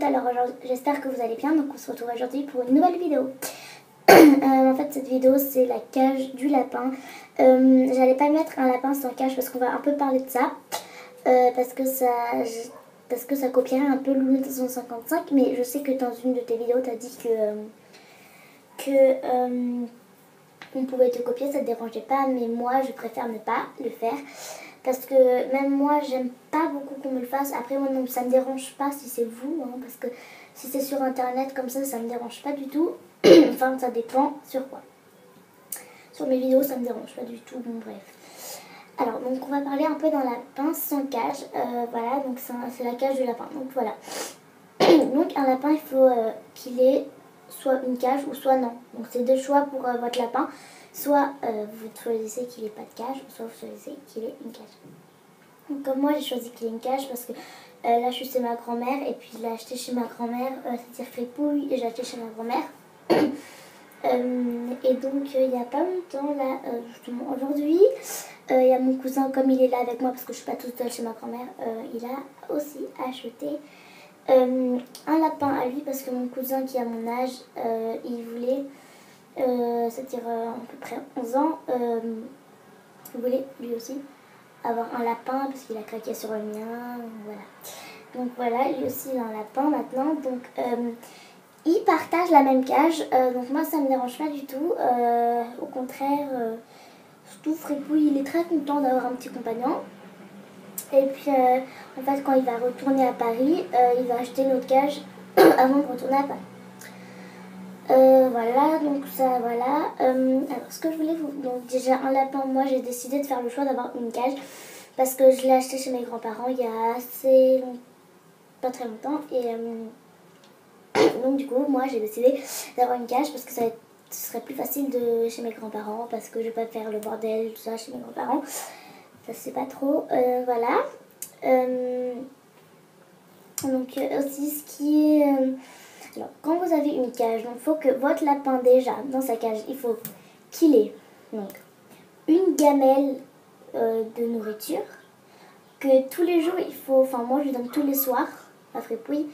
alors j'espère que vous allez bien. Donc on se retrouve aujourd'hui pour une nouvelle vidéo. En fait cette vidéo c'est la cage du lapin. J'allais pas mettre un lapin sans cage parce qu'on va un peu parler de ça. Parce que ça copierait un peu Loulou 1955. Mais je sais que dans une de tes vidéos tu as dit que on pouvait te copier, ça te dérangeait pas. Mais moi je préfère ne pas le faire. Parce que même moi, j'aime pas beaucoup qu'on me le fasse. Après, moi, non, ça me dérange pas si c'est vous. Hein, parce que si c'est sur internet comme ça me dérange pas du tout. Enfin, ça dépend sur quoi. Sur mes vidéos, ça me dérange pas du tout. Bon, bref. Alors, donc, on va parler un peu d'un lapin sans cage. Voilà, donc c'est la cage du lapin. Donc, voilà. Donc, un lapin, il faut qu'il ait soit une cage ou soit non. Donc, c'est deux choix pour votre lapin. Soit vous choisissez qu'il n'ait pas de cage, soit vous choisissez qu'il ait une cage. Donc, comme moi, j'ai choisi qu'il ait une cage parce que là, je suis chez ma grand-mère et puis je l'ai acheté chez ma grand-mère, c'est-à-dire Fripouille, et j'ai acheté chez ma grand-mère. Et donc, il n'y a pas longtemps, là, justement aujourd'hui, il y a mon cousin, comme il est là avec moi parce que je ne suis pas toute seule chez ma grand-mère, il a aussi acheté un lapin à lui parce que mon cousin qui a mon âge, il voulait... c'est-à-dire à peu près 11 ans, il voulait lui aussi avoir un lapin parce qu'il a craqué sur le mien, voilà. Donc voilà, lui aussi il a un lapin maintenant, donc ils partagent la même cage, donc moi ça me dérange pas du tout, au contraire, surtout Fripouille il est très content d'avoir un petit compagnon. Et puis en fait quand il va retourner à Paris, il va acheter une autre cage avant de retourner à Paris. Voilà, donc ça, voilà. Alors, ce que je voulais vous... Donc, déjà, un lapin, moi, j'ai décidé de faire le choix d'avoir une cage. Parce que je l'ai acheté chez mes grands-parents il y a assez... pas très longtemps. Et donc, du coup, moi, j'ai décidé d'avoir une cage parce que ce serait plus facile de chez mes grands-parents. Parce que je vais pas faire le bordel, tout ça, chez mes grands-parents. Ça, c'est pas trop. Voilà. Donc, aussi, ce qui est... Alors, quand vous avez une cage, il faut que votre lapin, déjà, dans sa cage, il faut qu'il ait donc, une gamelle de nourriture, que tous les jours, il faut, enfin moi je lui donne tous les soirs, à Fripouille,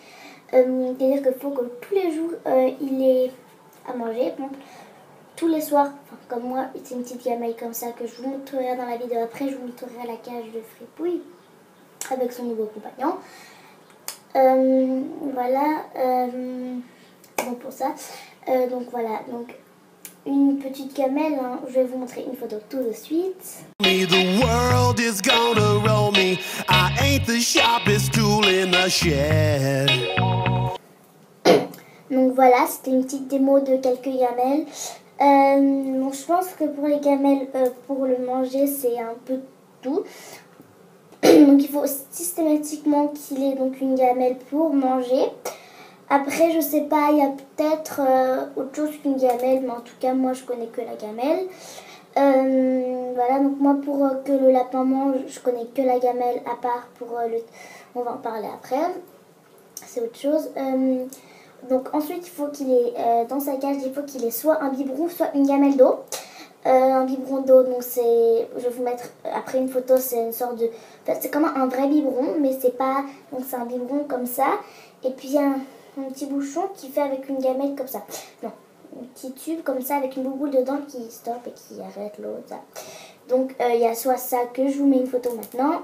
c'est-à-dire qu'il faut que tous les jours, il ait à manger, donc, tous les soirs, comme moi, c'est une petite gamelle comme ça, que je vous montrerai dans la vidéo après, je vous montrerai la cage de Fripouille, avec son nouveau compagnon. Voilà, bon pour ça, donc voilà, donc une petite gamelle, hein. Je vais vous montrer une photo tout de suite. Donc voilà, c'était une petite démo de quelques gamelles. Donc je pense que pour les gamelles, pour le manger, c'est un peu tout. Donc il faut systématiquement qu'il ait donc une gamelle pour manger. Après je sais pas, il y a peut-être autre chose qu'une gamelle, mais en tout cas moi je connais que la gamelle. Voilà, donc moi pour que le lapin mange, je connais que la gamelle, à part pour on va en parler après. C'est autre chose. Donc ensuite il faut qu'il ait dans sa cage, il faut qu'il ait soit un biberon, soit une gamelle d'eau. Un biberon d'eau, donc c'est, je vais vous mettre après une photo, c'est une sorte de, en fait, c'est comme un vrai biberon, mais c'est pas, donc c'est un biberon comme ça, et puis il y a un petit bouchon qui fait avec une gamelle comme ça, non, un petit tube comme ça avec une bouboule dedans qui stoppe et qui arrête l'eau, ça. Donc il y a soit ça, que je vous mets une photo maintenant.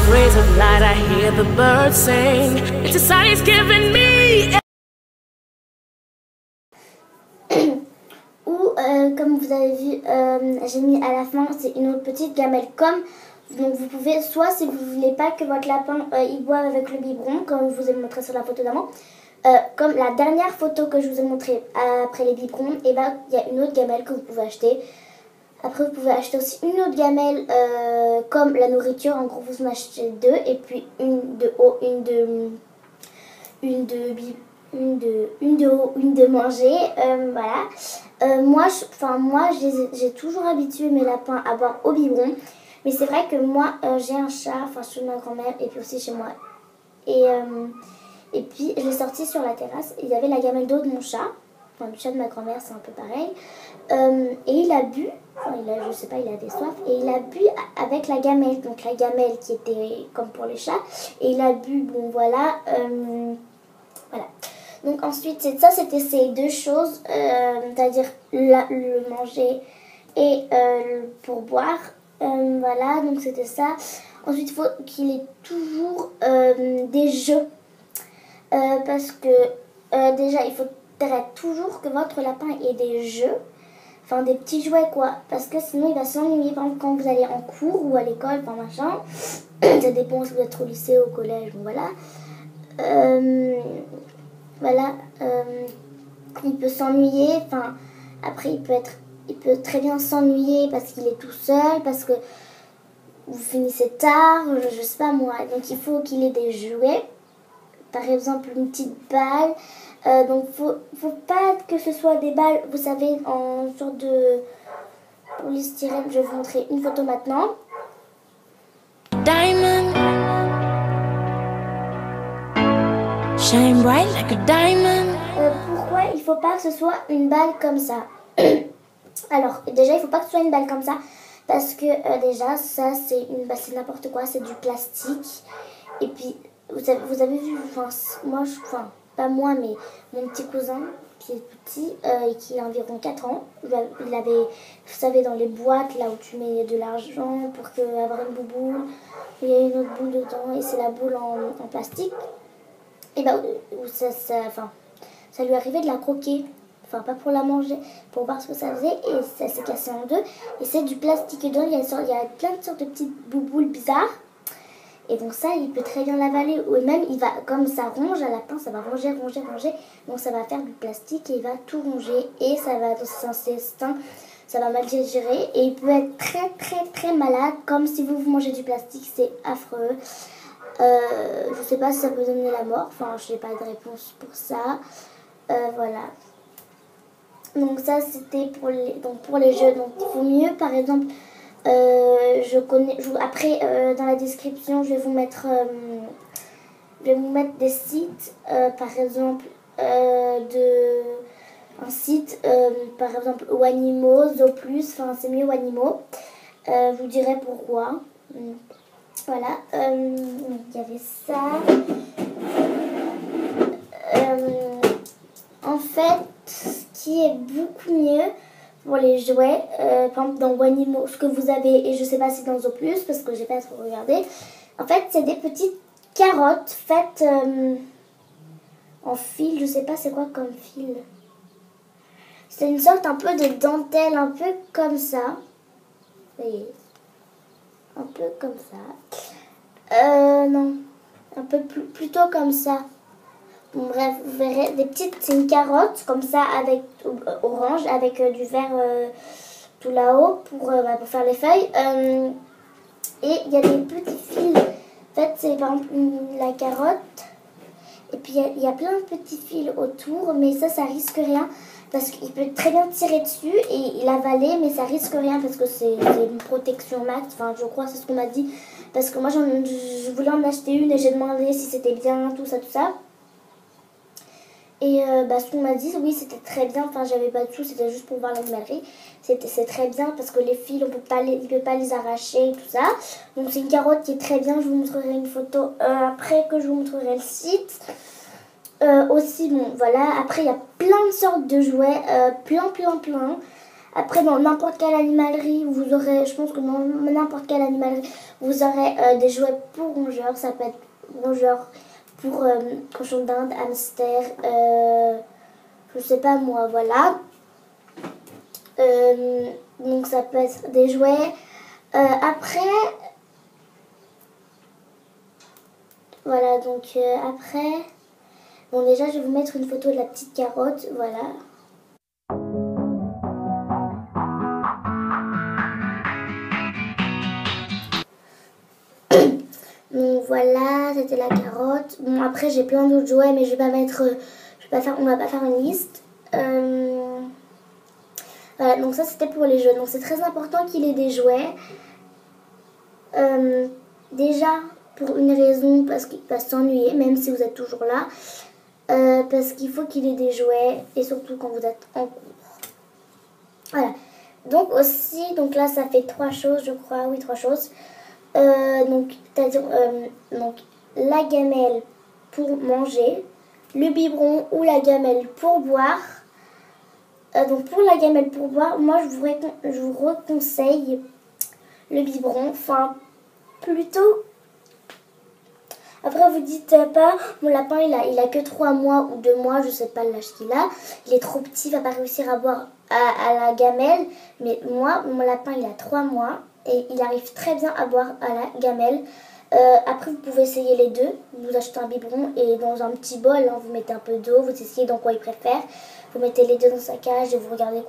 Rays of light, I hear the birds sing. It's a sign he's given me. Ou comme vous avez vu, j'ai mis à la fin, c'est une autre petite gamelle comme. Donc vous pouvez, soit si vous voulez pas que votre lapin il boive avec le biberon, comme je vous ai montré sur la photo d'avant, comme la dernière photo que je vous ai montré après les biberons, et ben il y a une autre gamelle que vous pouvez acheter. Après, vous pouvez acheter aussi une autre gamelle comme la nourriture. En gros, vous en achetez deux. Et puis une de haut, une de haut, une de manger. Voilà. Moi, j'ai toujours habitué mes lapins à boire au biberon. Mais c'est vrai que moi, j'ai un chat, enfin chez ma grand-mère et puis aussi chez moi. Et puis, je l'ai sorti sur la terrasse. Il y avait la gamelle d'eau de mon chat. Enfin, le chat de ma grand-mère, c'est un peu pareil. Et il a bu, enfin, je sais pas, il avait soif, et il a bu avec la gamelle. Donc la gamelle qui était comme pour les chats. Et il a bu, bon voilà. Voilà. Donc ensuite, c'était ces deux choses, c'est-à-dire le manger et pour boire. Voilà, donc c'était ça. Ensuite, il faut qu'il ait toujours des jeux. Parce que déjà, il faudrait toujours que votre lapin ait des jeux. Enfin, des petits jouets, quoi. Parce que sinon, il va s'ennuyer. Par exemple, quand vous allez en cours ou à l'école, enfin, machin. Ça dépend si vous êtes au lycée, au collège, bon, voilà. Voilà. Il peut s'ennuyer. Enfin, après, il peut très bien s'ennuyer parce qu'il est tout seul, parce que vous finissez tard, je sais pas moi. Donc, il faut qu'il ait des jouets. Par exemple, une petite balle. Donc, faut pas que ce soit des balles, vous savez, en sorte de polystyrène. Je vais vous montrer une photo maintenant. Diamond, shine bright like a diamond. Pourquoi il faut pas que ce soit une balle comme ça? Alors, déjà, il faut pas que ce soit une balle comme ça. Parce que déjà, ça, c'est n'importe quoi, c'est du plastique. Et puis, vous avez vu, pas moi, mais mon petit cousin qui est petit, et qui a environ 4 ans, il avait, vous savez, dans les boîtes, là où tu mets de l'argent pour avoir une bouboule, il y a une autre boule dedans, et c'est la boule en plastique. Et bah, ça lui arrivait de la croquer. Enfin, pas pour la manger, pour voir ce que ça faisait, et ça s'est cassé en deux. Et c'est du plastique dedans, il y a plein de sortes de petites bouboules bizarres. Et donc ça, il peut très bien l'avaler. Ou même, comme ça ronge à la fin, ça va ronger. Donc ça va faire du plastique et il va tout ronger. Et ça va, dans son intestin, ça va mal digérer. Et il peut être très, très, très malade. Comme si vous mangez du plastique, c'est affreux. Je sais pas si ça peut donner la mort. Enfin, je n'ai pas de réponse pour ça. Voilà. Donc ça, c'était pour les jeux. Donc il faut mieux, par exemple... après, dans la description, je vais vous mettre des sites, par exemple, un site, par exemple, Wanimo, Zooplus, enfin c'est mieux Wanimo. Je vous dirai pourquoi. Voilà, donc il y avait ça. En fait, ce qui est beaucoup mieux pour les jouets, par exemple dans Wanimo, ce que vous avez, et je sais pas si dans Zooplus, parce que j'ai pas trop regardé, en fait c'est des petites carottes faites en fil, je sais pas c'est quoi comme fil. C'est une sorte un peu de dentelle, un peu comme ça. Vous voyez, un peu comme ça. Non, un peu plutôt comme ça. Bon, bref, vous verrez c'est une carotte comme ça avec orange avec du vert tout là-haut pour faire les feuilles. Et il y a des petits fils. En fait, c'est par exemple la carotte. Et puis il y a plein de petits fils autour, mais ça risque rien parce qu'il peut très bien tirer dessus et l'avaler, mais ça risque rien parce que c'est une protection max. Enfin, je crois, c'est ce qu'on m'a dit. Parce que moi, je voulais en acheter une et j'ai demandé si c'était bien, tout ça. Et ce qu'on m'a dit, oui, c'était très bien. Enfin, j'avais pas de sous, c'était juste pour voir l'animalerie. C'est très bien parce que les fils, il peut pas les arracher et tout ça. Donc, c'est une carotte qui est très bien. Je vous montrerai une photo après que je vous montrerai le site. Aussi, bon, voilà. Après, il y a plein de sortes de jouets. Plein. Après, dans n'importe quelle animalerie, vous aurez, je pense que dans n'importe quelle animalerie, vous aurez des jouets pour rongeurs. Ça peut être rongeurs pour cochon d'Inde, hamster, je sais pas moi, voilà. Donc ça peut être des jouets. Après, voilà, donc après, bon déjà je vais vous mettre une photo de la petite carotte, voilà. Donc voilà, c'était la carotte. Bon, après j'ai plein d'autres jouets, mais on va pas faire une liste. Voilà, donc ça c'était pour les jeux. Donc c'est très important qu'il ait des jouets. Déjà pour une raison, parce qu'il va s'ennuyer, même si vous êtes toujours là. parce qu'il faut qu'il ait des jouets et surtout quand vous êtes en cours. Voilà. Donc aussi, donc là ça fait 3 choses je crois, oui 3 choses. Donc c'est-à-dire donc la gamelle pour manger, le biberon ou la gamelle pour boire. Donc pour la gamelle pour boire, moi je vous reconseille le biberon, enfin plutôt. Après vous dites pas, mon lapin il a que 3 mois ou 2 mois, je sais pas l'âge qu'il a, il est trop petit, il va pas réussir à boire à la gamelle, mais moi mon lapin il a 3 mois et il arrive très bien à boire à la gamelle. Après vous pouvez essayer les deux, vous achetez un biberon et dans un petit bol, hein, vous mettez un peu d'eau, vous essayez dans quoi il préfère, vous mettez les deux dans sa cage et vous regardez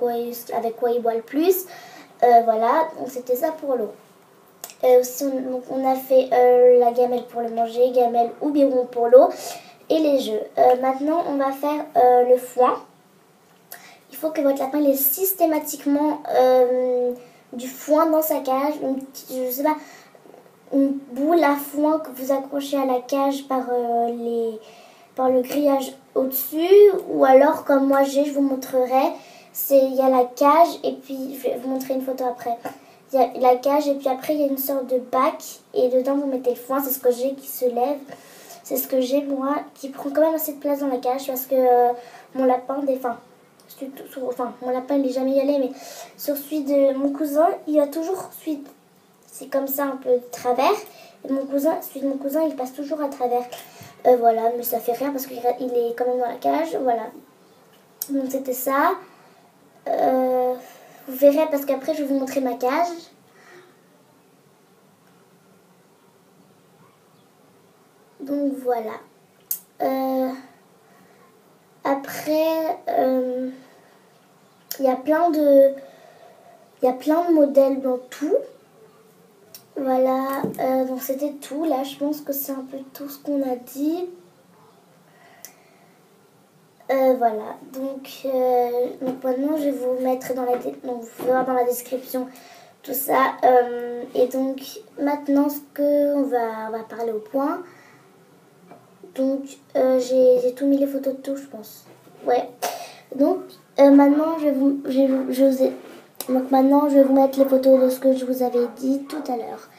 avec quoi il boit le plus. Voilà, donc c'était ça pour l'eau. Aussi on a fait la gamelle pour le manger, gamelle ou biberon pour l'eau et les jeux. Maintenant on va faire le foin. Il faut que votre lapin ait systématiquement du foin dans sa cage, je sais pas, une boule à foin que vous accrochez à la cage par le grillage au-dessus, ou alors comme moi je vous montrerai, il y a la cage et puis je vais vous montrer une photo après. Il y a la cage et puis après il y a une sorte de bac et dedans vous mettez le foin, c'est ce que j'ai qui se lève, c'est ce que j'ai moi qui prend quand même assez de place dans la cage parce que mon lapin mon lapin il n'est jamais y allé, mais sur celui de mon cousin il a toujours c'est comme ça un peu de travers, et celui de mon cousin il passe toujours à travers. Voilà, mais ça fait rien parce qu'il est quand même dans la cage, voilà. Donc c'était ça. Vous verrez parce qu'après je vais vous montrer ma cage. Donc voilà. Après, il y a plein de modèles dans tout. Voilà, donc c'était tout. Là, je pense que c'est un peu tout ce qu'on a dit. Voilà, donc maintenant je vais vous mettre vous pouvez voir dans la description tout ça. Et donc maintenant on va parler au point. Donc j'ai tout mis les photos de tout, je pense. Ouais. Donc maintenant maintenant je vais vous mettre les photos de ce que je vous avais dit tout à l'heure.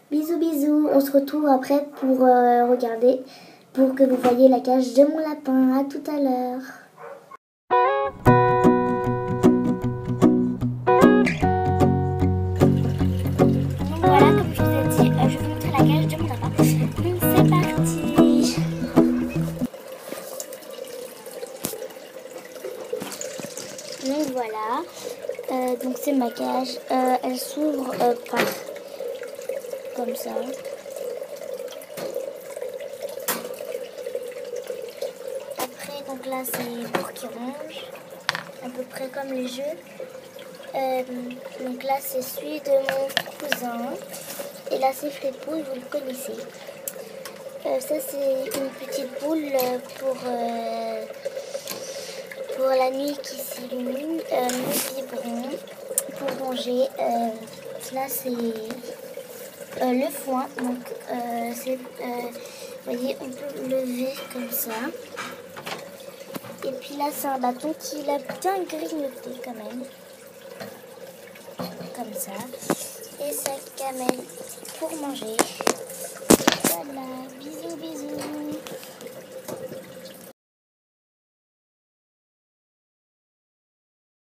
Bisous bisous, on se retrouve après pour regarder, pour que vous voyez la cage de mon lapin. À tout à l'heure. Donc voilà, comme je vous ai dit, je vais vous montrer la cage de mon lapin. Donc c'est parti. Donc voilà, donc c'est ma cage. Elle s'ouvre par comme ça. Après, donc là, c'est pour qu'il range, à peu près comme les jeux. Donc là, c'est celui de mon cousin. Et là, c'est Fripouille, vous le connaissez. Ça, c'est une petite boule pour la nuit qui s'illumine. Le biberon pour manger. Là, c'est le foin. Donc, vous voyez, on peut le lever comme ça. Et puis là, c'est un bâton qui l'a bien grignoté quand même. Comme ça. Et sa gamelle pour manger.